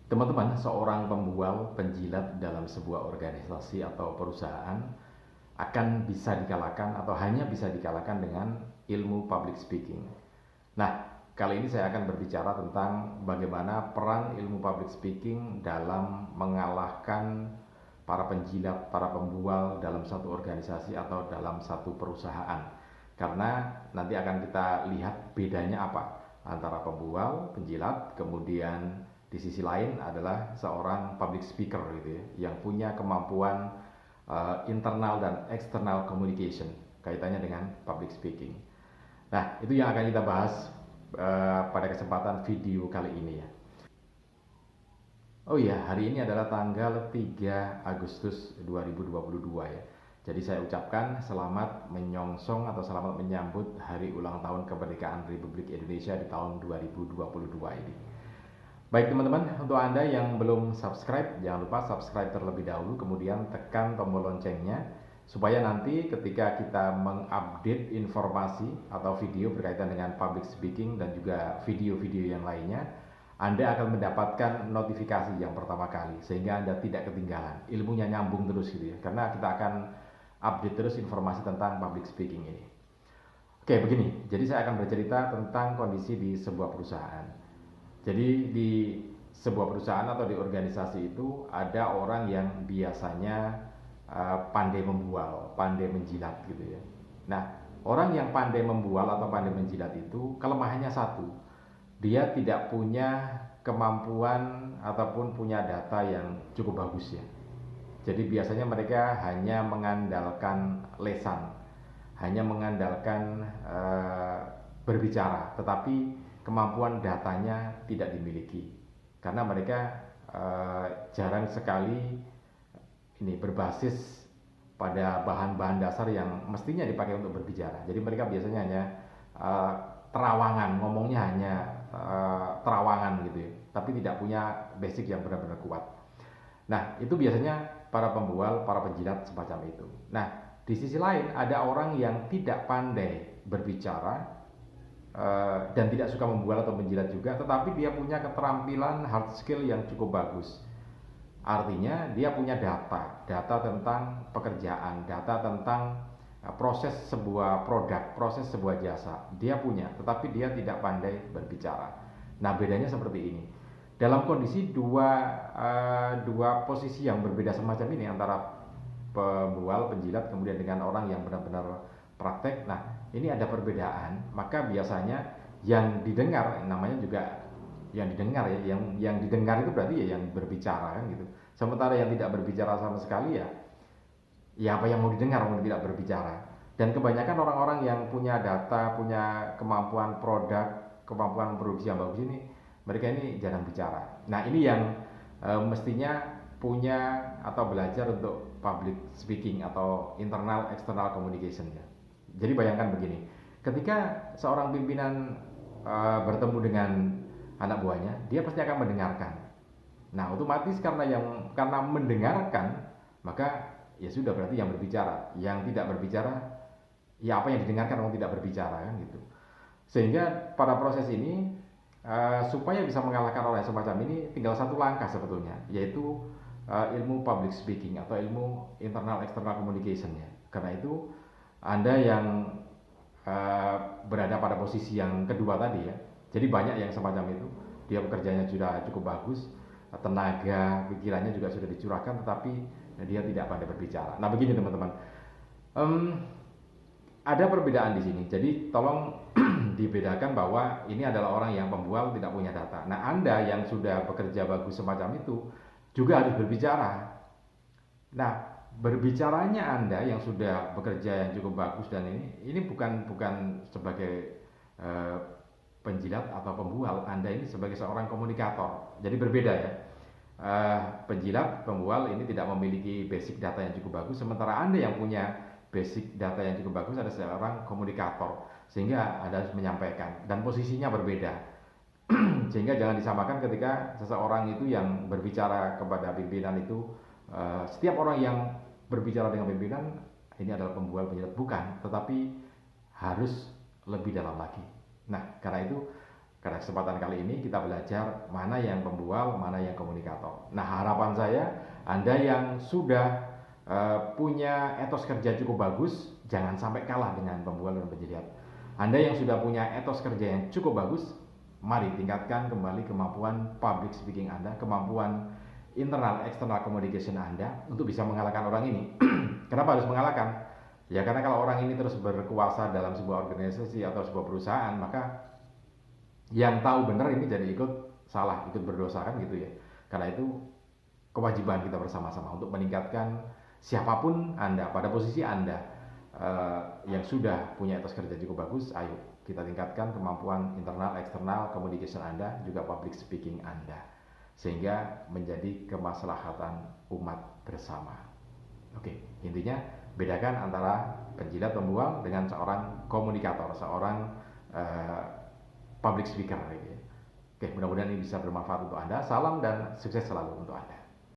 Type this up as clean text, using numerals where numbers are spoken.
Teman-teman, seorang pembual, penjilat dalam sebuah organisasi atau perusahaan akan bisa dikalahkan atau hanya bisa dikalahkan dengan ilmu public speaking. Nah, kali ini saya akan berbicara tentang bagaimana peran ilmu public speaking dalam mengalahkan para penjilat, para pembual dalam satu organisasi atau dalam satu perusahaan. Karena nanti akan kita lihat bedanya apa antara pembual, penjilat, kemudian di sisi lain adalah seorang public speaker gitu ya, yang punya kemampuan internal dan external communication kaitannya dengan public speaking. Nah, itu yang akan kita bahas pada kesempatan video kali ini ya. Oh iya, hari ini adalah tanggal 3 Agustus 2022 ya. Jadi saya ucapkan selamat menyongsong atau selamat menyambut hari ulang tahun kemerdekaan Republik Indonesia di tahun 2022 ini. Baik teman-teman, untuk Anda yang belum subscribe, jangan lupa subscribe terlebih dahulu, kemudian tekan tombol loncengnya, supaya nanti ketika kita mengupdate informasi atau video berkaitan dengan public speaking dan juga video-video yang lainnya, Anda akan mendapatkan notifikasi yang pertama kali, sehingga Anda tidak ketinggalan, ilmunya nyambung terus gitu ya, karena kita akan update terus informasi tentang public speaking ini. Oke, begini, jadi saya akan bercerita tentang kondisi di sebuah perusahaan. Jadi di sebuah perusahaan atau di organisasi itu ada orang yang biasanya pandai membual, pandai menjilat gitu ya. Nah, orang yang pandai membual atau pandai menjilat itu kelemahannya satu, dia tidak punya kemampuan ataupun punya data yang cukup bagus ya. Jadi biasanya mereka hanya mengandalkan lesan, hanya mengandalkan berbicara, tetapi kemampuan datanya tidak dimiliki karena mereka jarang sekali ini berbasis pada bahan-bahan dasar yang mestinya dipakai untuk berbicara. Jadi mereka biasanya hanya terawangan, ngomongnya hanya terawangan gitu ya, tapi tidak punya basic yang benar-benar kuat. Nah, itu biasanya para pembual, para penjilat semacam itu. Nah, di sisi lain ada orang yang tidak pandai berbicara dan tidak suka membual atau menjilat juga, tetapi dia punya keterampilan hard skill yang cukup bagus. Artinya dia punya data tentang pekerjaan, data tentang proses sebuah produk, proses sebuah jasa. Dia punya, tetapi dia tidak pandai berbicara. Nah, bedanya seperti ini. Dalam kondisi dua posisi yang berbeda semacam ini antara pembual, penjilat, kemudian dengan orang yang benar-benar praktek. Nah, ini ada perbedaan. Maka biasanya yang didengar, namanya juga yang didengar ya, yang didengar itu berarti ya yang berbicara kan gitu. Sementara yang tidak berbicara sama sekali ya apa yang mau didengar, mau tidak berbicara. Dan kebanyakan orang-orang yang punya data, punya kemampuan produk, kemampuan produksi yang bagus ini, mereka ini jarang bicara. Nah, ini yang mestinya punya atau belajar untuk public speaking atau internal external communication ya. Jadi bayangkan begini, ketika seorang pimpinan bertemu dengan anak buahnya, dia pasti akan mendengarkan. Nah, otomatis karena mendengarkan, maka ya sudah berarti yang berbicara. Yang tidak berbicara, ya apa yang didengarkan orang tidak berbicara kan gitu. Sehingga pada proses ini supaya bisa mengalahkan orang semacam ini tinggal satu langkah sebetulnya, yaitu ilmu public speaking atau ilmu internal external communication ya. Karena itu Anda yang berada pada posisi yang kedua tadi ya. Jadi banyak yang semacam itu, dia pekerjaannya sudah cukup bagus, tenaga pikirannya juga sudah dicurahkan, tetapi dia tidak pandai berbicara. Nah, begini teman-teman, ada perbedaan di sini. Jadi tolong dibedakan bahwa ini adalah orang yang pembual tidak punya data. Nah, Anda yang sudah bekerja bagus semacam itu juga harus berbicara. Nah, berbicaranya Anda yang sudah bekerja yang cukup bagus dan ini bukan sebagai penjilat atau pembual, Anda ini sebagai seorang komunikator. Jadi berbeda ya. Penjilat, pembual ini tidak memiliki basic data yang cukup bagus, sementara Anda yang punya basic data yang cukup bagus adalah seorang komunikator, sehingga Anda harus menyampaikan dan posisinya berbeda. Sehingga jangan disamakan ketika seseorang itu yang berbicara kepada pimpinan itu, setiap orang yang berbicara dengan pimpinan ini adalah pembual, penjilat, bukan, tetapi harus lebih dalam lagi. Nah, karena itu Pada kesempatan kali ini kita belajar mana yang pembual, mana yang komunikator. Nah, harapan saya Anda yang sudah punya etos kerja cukup bagus, jangan sampai kalah dengan pembual dan penjeliat. Anda yang sudah punya etos kerja yang cukup bagus, mari tingkatkan kembali kemampuan public speaking Anda, kemampuan internal external communication Anda untuk bisa mengalahkan orang ini. Kenapa harus mengalahkan? Ya karena kalau orang ini terus berkuasa dalam sebuah organisasi atau sebuah perusahaan, maka yang tahu benar ini jadi ikut salah, ikut berdosa kan gitu ya. Karena itu kewajiban kita bersama-sama untuk meningkatkan siapapun Anda pada posisi Anda yang sudah punya etos kerja cukup bagus, ayo kita tingkatkan kemampuan internal, eksternal, communication Anda, juga public speaking Anda, sehingga menjadi kemaslahatan umat bersama. Oke, intinya bedakan antara penjilat pembual dengan seorang komunikator, seorang public speaker. Oke, mudah-mudahan ini bisa bermanfaat untuk Anda. Salam dan sukses selalu untuk Anda.